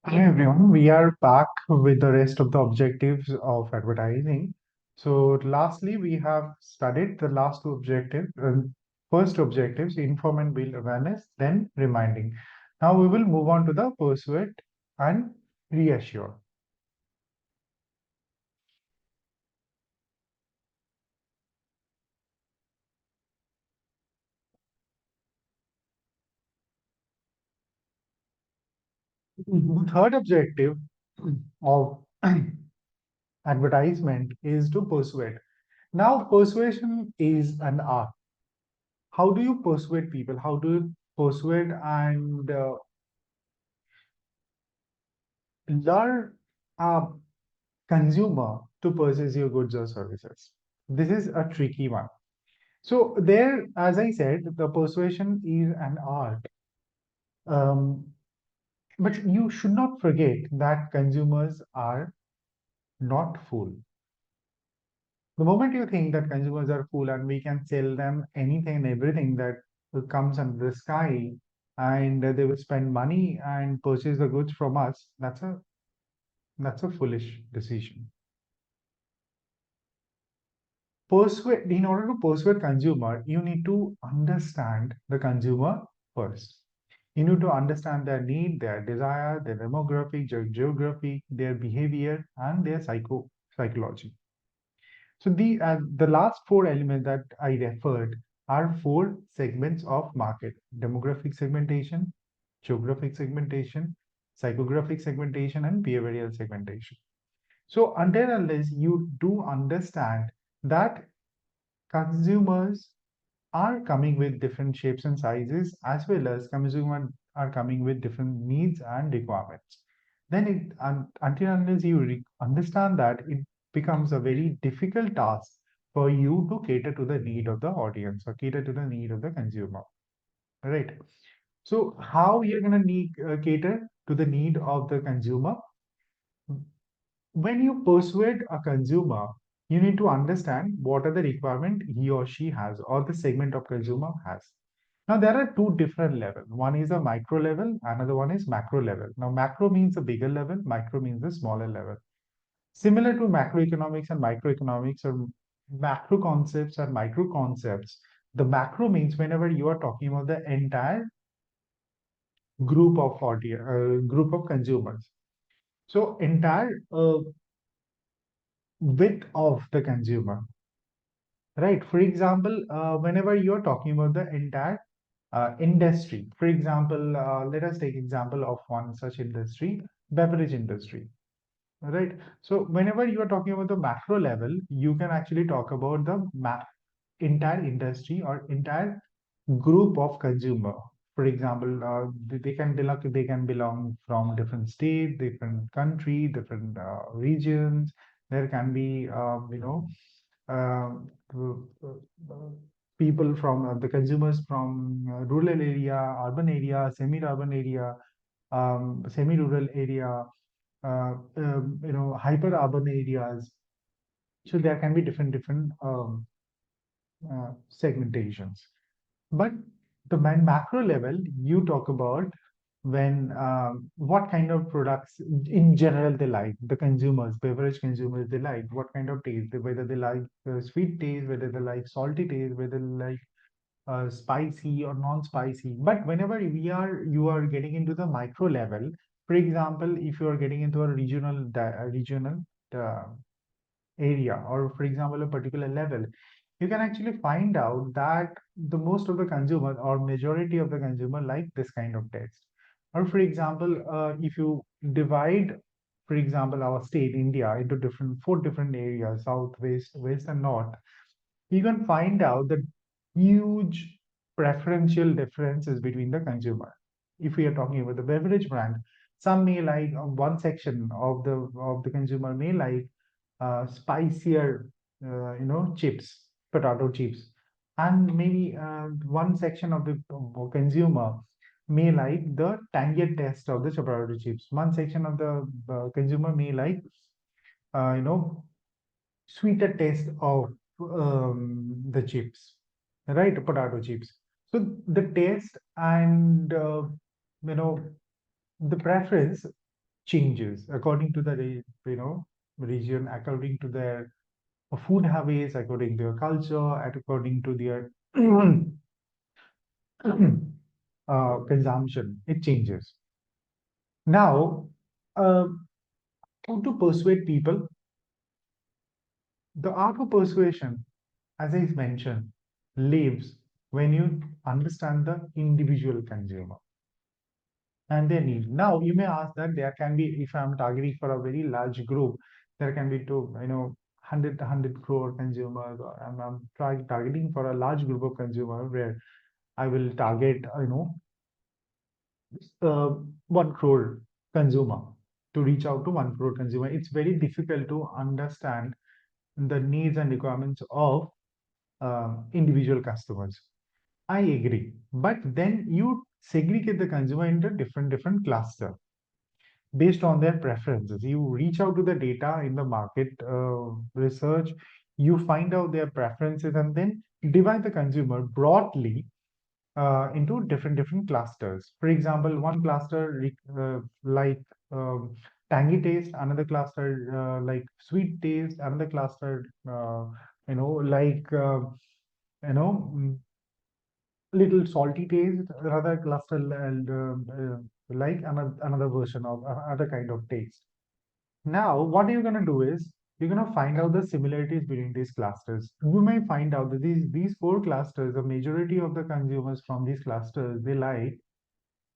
Hi everyone, we are back with the rest of the objectives of advertising. So, lastly, we have studied the last two objectives. First objectives, inform and build awareness, then reminding. Now we will move on to the persuade and reassure. The third objective of advertisement is to persuade. Now, persuasion is an art. How do you persuade people? How do you persuade and lure a consumer to purchase your goods or services? This is a tricky one. So, there, as I said, the persuasion is an art. Um, but you should not forget that consumers are not fool. The moment you think that consumers are fool and we can sell them anything and everything that comes under the sky and they will spend money and purchase the goods from us, that's a foolish decision. Persuade In order to persuade consumer, you need to understand the consumer first. You need to understand their need, their desire, their demographic, geography, their behavior, and their psychology. So the last four elements that I referred are four segments of market: demographic segmentation, geographic segmentation, psychographic segmentation, and behavioral segmentation. So until unless you do understand that consumers are coming with different shapes and sizes, as well as consumers are coming with different needs and requirements, then until unless you understand that, it becomes a very difficult task for you to cater to the need of the audience or cater to the need of the consumer, right? So how you're going to cater to the need of the consumer? When you persuade a consumer, you need to understand what are the requirement he or she has or the segment of consumer has. Now there are two different levels. One is a micro level, another one is macro level. Now macro means a bigger level, micro means a smaller level. Similar to macroeconomics and microeconomics, or macro concepts and micro concepts, the macro means whenever you are talking about the entire group of consumers. So entire width of the consumer. Right. For example, whenever you're talking about the entire industry, for example, let us take example of one such industry, beverage industry. Right. So whenever you are talking about the macro level, you can actually talk about the entire industry or entire group of consumer. For example, they can belong from different states, different country, different regions. There can be uh, people from the consumers from rural area, urban area, semi-urban area, semi-rural area, hyper-urban areas. So there can be different segmentations. But the macro level, you talk about when what kind of products in general they like, the consumers, beverage consumers, they like what kind of taste, whether they like sweet taste, whether they like salty taste, whether they like spicy or non-spicy. But whenever you are getting into the micro level, for example, if you are getting into a regional uh, area, or for example a particular level, you can actually find out that the most of the consumer or majority of the consumer like this kind of taste. Or for example, if you divide, for example, our state India into different four different areas: south, west and north, you can find out the huge preferential differences between the consumer. If we are talking about the beverage brand, some may like one section of the consumer may like spicier, chips, potato chips, and maybe one section of the consumer may like the tangier taste of the potato chips. One section of the consumer may like, uh, you know, sweeter taste of the chips, right? Potato chips. So the taste and you know the preference changes according to the region, according to their food habits, according to their culture, and according to their consumption. It changes. Now, uh, how to persuade people? The art of persuasion, as I mentioned, lives when you understand the individual consumer and their need. Now, you may ask that there can be, if I'm targeting for a very large group, there can be two, 100 crore consumers, or I'm targeting for a large group of consumers where I will target, 1 crore consumer to reach out to 1 crore consumer. It's very difficult to understand the needs and requirements of individual customers. I agree. But then you segregate the consumer into different cluster based on their preferences. You reach out to the data in the market research, you find out their preferences, and then divide the consumer broadly into different clusters. For example, one cluster like tangy taste, another cluster like sweet taste, another cluster like little salty taste, another cluster and like another version of other kind of taste. Now, what you're gonna do is you're gonna find out the similarities between these clusters. You may find out that these four clusters, the majority of the consumers from these clusters, they like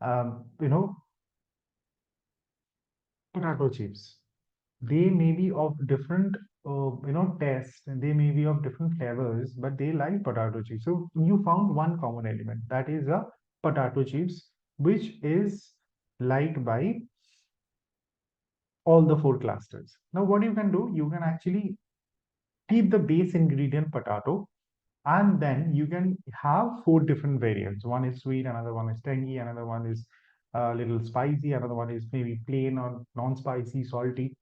um, you know potato chips. They may be of different tastes, and they may be of different flavors, but they like potato chips. So you found one common element, that is a potato chips, which is liked by all the four clusters. Now, what you can do, you can actually keep the base ingredient potato, and then you can have four different variants. One is sweet, another one is tangy, another one is a little spicy, another one is maybe plain or non-spicy, salty.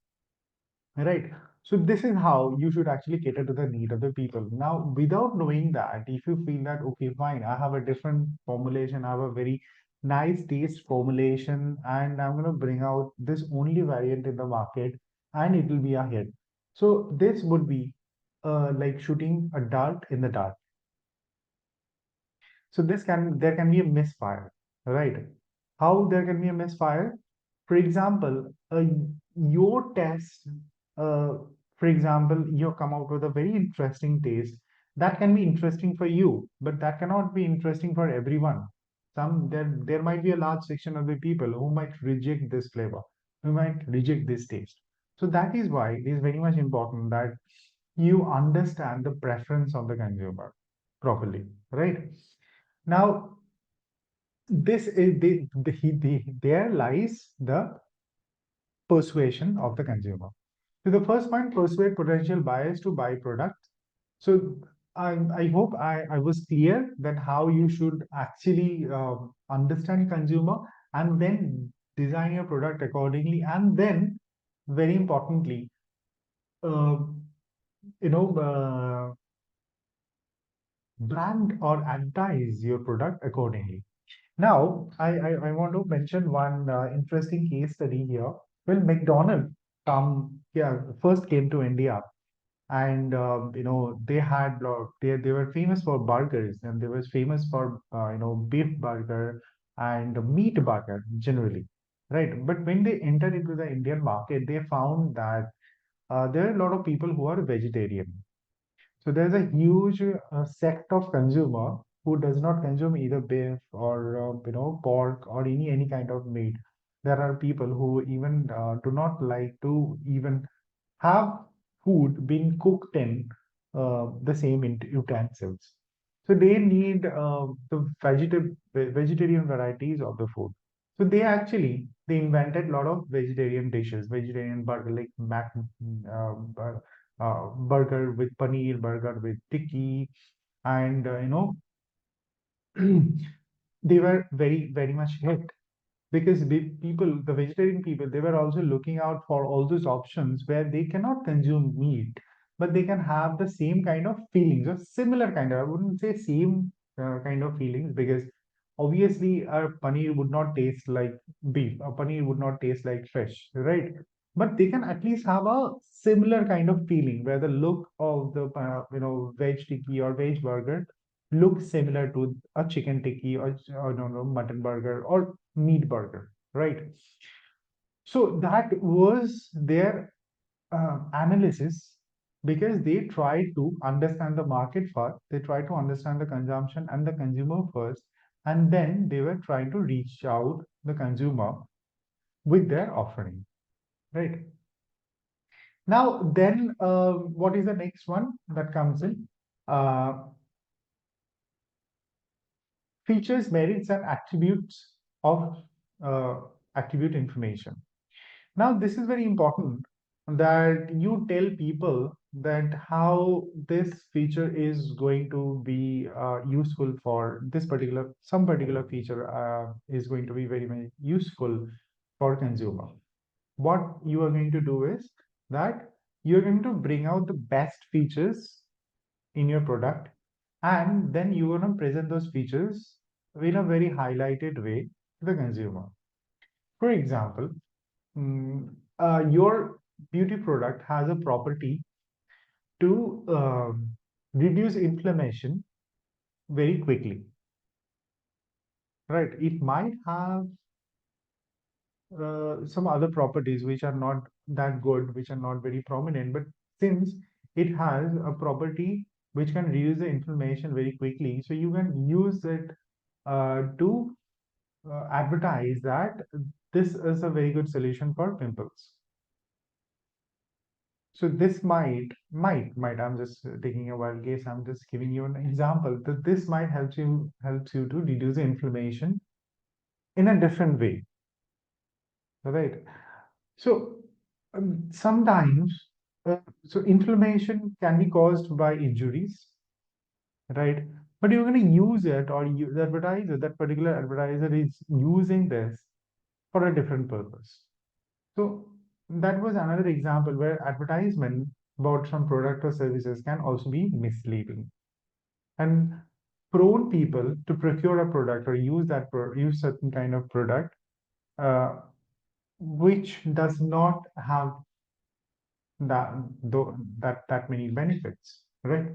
Right. So this is how you should actually cater to the need of the people. Now, without knowing that, if you feel that, okay, fine, I have a different formulation, I have a very nice taste formulation, and I'm going to bring out this only variant in the market, and it will be a hit. So this would be like shooting a dart in the dark. So there can be a misfire, right? How there can be a misfire? For example, your test, uh, for example, you come out with a very interesting taste that can be interesting for you, but that cannot be interesting for everyone. There might be a large section of the people who might reject this flavor, who might reject this taste. So that is why it is very much important that you understand the preference of the consumer properly, right? Now, this is there lies the persuasion of the consumer. So the first point, persuade potential buyers to buy products. So I hope I was clear that how you should actually understand consumer and then design your product accordingly, and then very importantly, uh, you know, brand or advertise your product accordingly. Now, I want to mention one interesting case study here. Well, McDonald first came to India, and they had they were famous for burgers, and they were famous for beef burger and meat burger generally, right? But when they entered into the Indian market, they found that there are a lot of people who are vegetarian. So there's a huge sect of consumer who does not consume either beef or pork or any kind of meat. There are people who even do not like to even have food being cooked in the same utensils. So they need the vegetarian varieties of the food. So they invented a lot of vegetarian dishes, vegetarian burger like burger with paneer, burger with tikki, and they were very much hit because the vegetarian people, they were also looking out for all those options where they cannot consume meat, but they can have the same kind of feelings or similar kind of, I wouldn't say same kind of feelings, because obviously a paneer would not taste like beef, a paneer would not taste like fish, right? But they can at least have a similar kind of feeling where the look of the veg tikki or veg burger looks similar to a chicken tikki or no, no, mutton burger or meat burger, right? So that was their analysis, because they try to understand the market first, they try to understand the consumption and the consumer first, and then they were trying to reach out the consumer with their offering, right? Now, then, what is the next one that comes in? Uh, Features, merits, and attributes of uh, attribute information. Now, this is very important that you tell people that how this feature is going to be useful for this particular, some particular feature is going to be very, very useful for consumer. What you are going to do is that you're going to bring out the best features in your product, and then you're going to present those features in a very highlighted way to the consumer. For example, your beauty product has a property to reduce inflammation very quickly, right? It might have some other properties which are not that good, which are not very prominent, but since it has a property which can reduce the inflammation very quickly, so you can use it to advertise that this is a very good solution for pimples. So this might, I'm just taking a wild guess. I'm just giving you an example that this might helps you to reduce the inflammation in a different way, right? So sometimes, so inflammation can be caused by injuries, right? But you're going to use it, or the advertiser, that particular advertiser is using this for a different purpose. So that was another example where advertisement about some product or services can also be misleading and prone people to procure a product or use certain kind of product uh, which does not have that many benefits, right?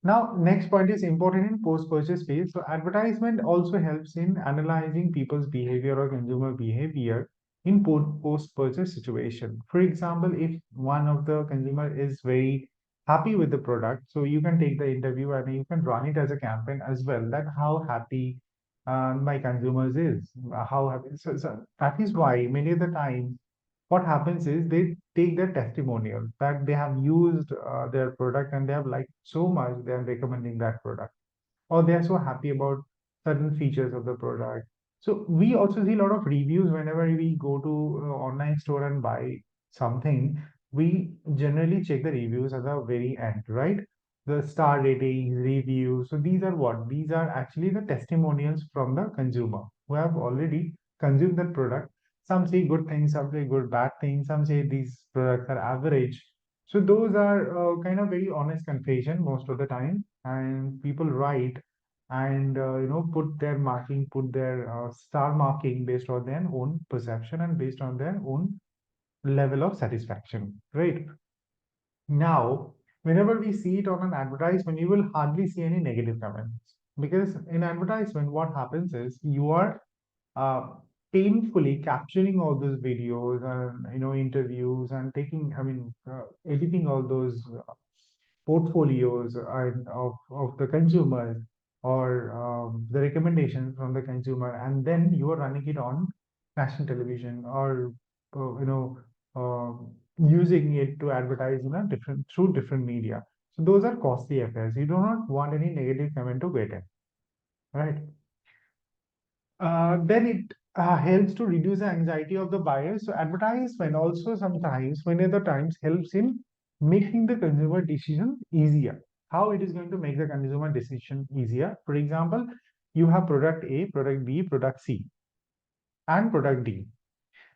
Now, next point is important in post-purchase phase. So advertisement also helps in analyzing people's behavior or consumer behavior in post-purchase situation. For example, if one of the consumer is very happy with the product, so you can take the interview and you can run it as a campaign as well, that how happy my consumers is, how happy. So that is why many of the times what happens is they take their testimonial that they have used their product and they have liked so much they are recommending that product, or they are so happy about certain features of the product. So we also see a lot of reviews whenever we go to online store and buy something. We generally check the reviews at the very end, right? The star ratings, reviews. So these are what? These are actually the testimonials from the consumer who have already consumed that product. Some say good things, some say good bad things, some say these products are average. So those are kind of very honest confession most of the time, and people write and put their marking, put their star marking based on their own perception and based on their own level of satisfaction, right? Now, whenever we see it on an advertisement, you will hardly see any negative comments, because in advertisement, what happens is you are uh, painfully capturing all those videos and interviews and taking, editing all those portfolios of the consumers, or the recommendations from the consumer, and then you are running it on national television, or uh, using it to advertise in a different through different media. So those are costly affairs. You do not want any negative comment to get in, right? Then it helps to reduce the anxiety of the buyers. So advertisement also sometimes, many other times, helps in making the consumer decision easier. How it is going to make the consumer decision easier? For example, you have product A, product B, product C, and product D.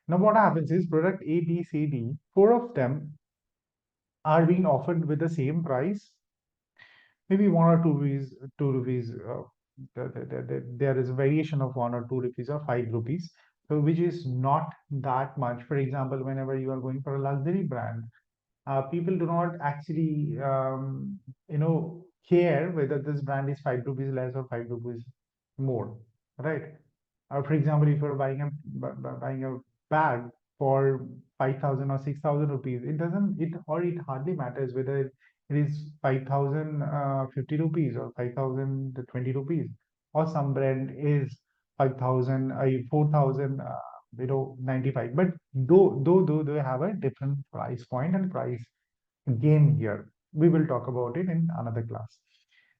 Now, what happens is product A, B, C, D, four of them are being offered with the same price, maybe 1 or 2 rupees, 2 rupees. there is a variation of 1 or 2 rupees or 5 rupees, so which is not that much. For example, whenever you are going for a luxury brand, people do not actually care whether this brand is 5 rupees less or 5 rupees more, right? For example, if you're buying a bag for 5,000 or 6,000 rupees, it hardly matters whether it is 5,000 50 rupees or 5,020 rupees, or some brand is 5,000 4,000 95. But though they have a different price point and price game here. We will talk about it in another class.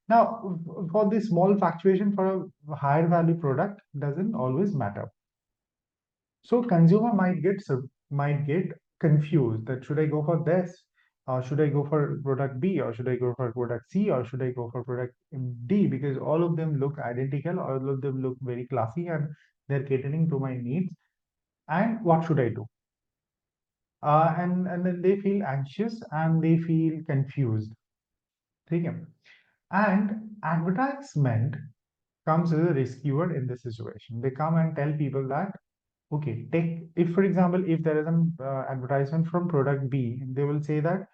Now, for this small fluctuation for a higher value product doesn't always matter. So consumer might get confused that should I go for this, or should I go for product B, or should I go for product C, or should I go for product D, because all of them look identical, all of them look very classy, and they're catering to my needs. And what should I do? And then they feel anxious and they feel confused. ठीक है? And advertisement comes as a rescuer in this situation. They come and tell people that, okay, if for example, if there is an advertisement from product B, they will say that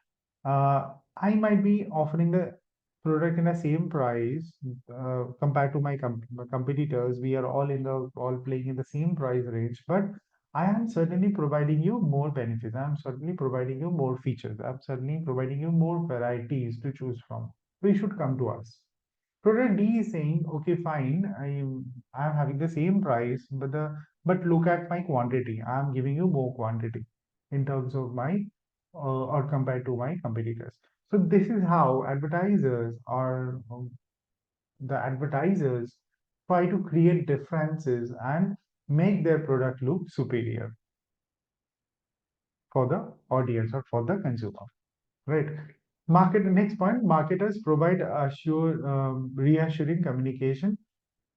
I might be offering the product in the same price compared to my competitors. We are all playing in the same price range, but I am certainly providing you more benefits. I'm certainly providing you more features. I'm certainly providing you more varieties to choose from. So you should come to us. Product D is saying, okay, fine, I'm having the same price, but look at my quantity. I'm giving you more quantity in terms of my or compared to my competitors. So this is how the advertisers try to create differences and make their product look superior for the audience or for the consumer, right? Next point, marketers provide reassuring communication.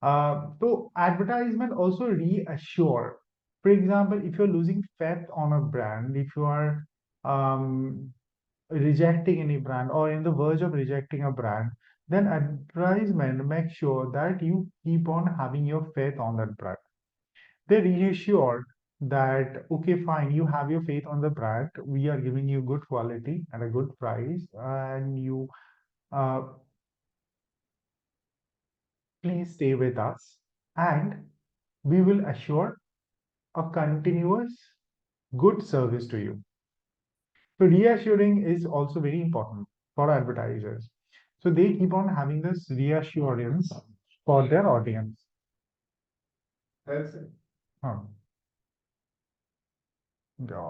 So advertisement also reassure. For example, if you're losing faith on a brand, if you are um, rejecting any brand or in the verge of rejecting a brand, then advertisement makes sure that you keep on having your faith on that brand. They reassure that, okay, fine, you have your faith on the brand. We are giving you good quality at a good price, and you uh, please stay with us, and we will assure a continuous good service to you. So reassuring is also very important for advertisers. So they keep on having this reassurance for their audience. That's it. Huh. Yeah.